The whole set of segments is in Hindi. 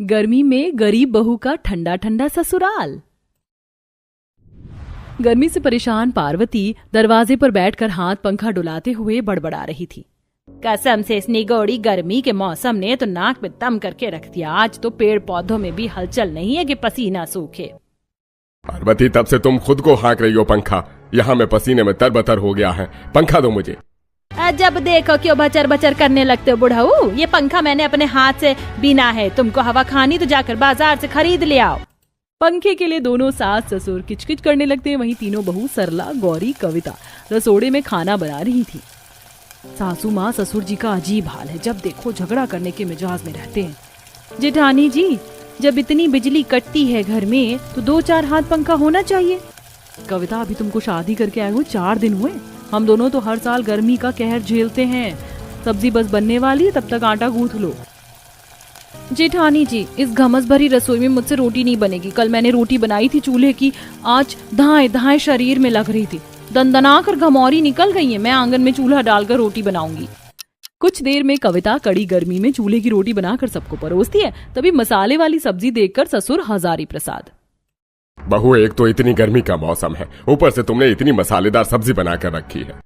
गर्मी में गरीब बहू का ठंडा ठंडा ससुराल। गर्मी से परेशान पार्वती दरवाजे पर बैठकर हाथ पंखा डुलाते हुए बड़बड़ा रही थी। कसम से इस निगोड़ी गर्मी के मौसम ने तो नाक में दम करके रख दिया। आज तो पेड़ पौधों में भी हलचल नहीं है कि पसीना सूखे। पार्वती, तब से तुम खुद को हाँक रही हो पंखा। यहाँ मैं पसीने में तरबतर हो गया है। पंखा दो मुझे। जब देखो क्यों बचर बचर करने लगते हो बुढ़ाऊ। ये पंखा मैंने अपने हाथ से बीना है। तुमको हवा खानी तो जाकर बाजार से खरीद ले आओ। पंखे के लिए दोनों सास ससुर किचकिच करने लगते हैं। वहीं तीनों बहू सरला, गौरी, कविता रसोड़े में खाना बना रही थी। सासू माँ ससुर जी का अजीब हाल है। जब देखो झगड़ा करने के मिजाज में रहते हैं। जेठानी जी, जब इतनी बिजली कटती है घर में तो 2-4 हाथ पंखा होना चाहिए। कविता, अभी तुमको शादी करके आए हुए 4 दिन हुए। हम दोनों तो हर साल गर्मी का कहर झेलते हैं। सब्जी बस बनने वाली है, तब तक आटा गूंथ लो। जेठानी जी, इस घमस भरी रसोई में मुझसे रोटी नहीं बनेगी। कल मैंने रोटी बनाई थी चूल्हे की, आज धाएं धाएं शरीर में लग रही थी। दंदना कर घमौरी निकल गई है। मैं आंगन में चूल्हा डालकर रोटी बनाऊंगी। कुछ देर में कविता कड़ी गर्मी में चूल्हे की रोटी बनाकर सबको परोसती है। तभी मसाले वाली सब्जी देखकर ससुर हजारी प्रसाद। बहू, एक तो इतनी गर्मी का मौसम है, ऊपर से तुमने इतनी मसालेदार सब्जी बनाकर रखी है।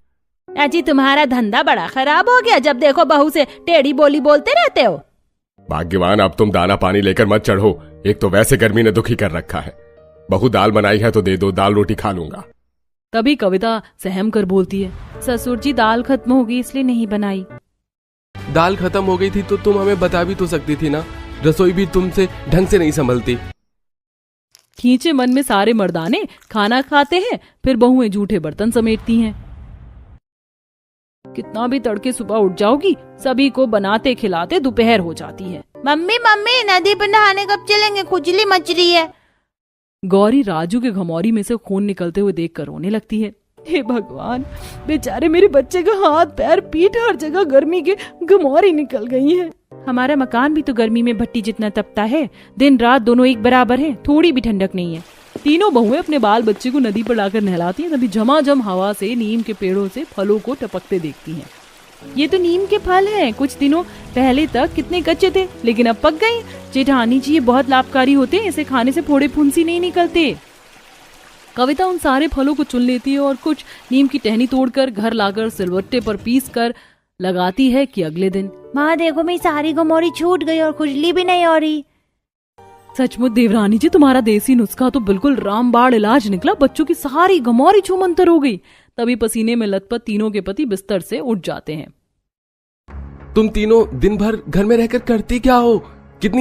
अजी, तुम्हारा धंधा बड़ा खराब हो गया। जब देखो बहू से टेढ़ी बोली बोलते रहते हो। भाग्यवान, अब तुम दाना पानी लेकर मत चढ़ो। एक तो वैसे गर्मी ने दुखी कर रखा है। बहू, दाल बनाई है तो दे दो, दाल रोटी खा लूंगा। तभी कविता सहम कर बोलती है, ससुर जी दाल खत्म हो गई इसलिए नहीं बनाई। दाल खत्म हो गई थी तो तुम हमें बता भी तो सकती थी ना। रसोई भी तुमसे ढंग से नहीं संभलती। खींचे मन में सारे मर्दाने खाना खाते हैं, फिर बहुएं जूठे बर्तन समेटती हैं। कितना भी तड़के सुबह उठ जाओगी, सभी को बनाते खिलाते दोपहर हो जाती है। मम्मी मम्मी, नदी पर नहाने कब चलेंगे? खुजली मच रही है। गौरी राजू के घमौरी में से खून निकलते हुए देखकर रोने लगती है। हे भगवान, बेचारे मेरे बच्चे का हाथ पैर पीठ हर जगह गर्मी के घमौरी निकल गई है। हमारा मकान भी तो गर्मी में भट्टी जितना तपता है। दिन रात दोनों एक बराबर हैं, थोड़ी भी ठंडक नहीं है। तीनों बहुएं अपने बाल बच्चे को नदी पर लाकर नहलाती हैं। तभी झमाझम हवा से नीम के पेड़ों से फलों को टपकते देखती हैं। ये तो नीम के फल हैं। कुछ दिनों पहले तक कितने कच्चे थे, लेकिन अब पक गए। जेठानी जी, ये बहुत लाभकारी होते हैं। इसे खाने से फोड़े फुंसी नहीं निकलते। कविता उन सारे फलों को चुन लेती है और कुछ नीम की टहनी तोड़कर घर लाकर सिलवट्टे पर पीस कर लगाती है कि अगले दिन माँ देखो, मेरी सारी घमौरी छूट गई और खुजली भी नहीं हो रही। सचमुच देवरानी जी, तुम्हारा देसी नुस्खा तो बिल्कुल रामबाण इलाज निकला। बच्चों की सारी घमौरी छूमंतर हो गई। तभी पसीने में लथपथ तीनों के पति बिस्तर से उठ जाते हैं। तुम तीनों दिन भर घर में रहकर करती क्या हो?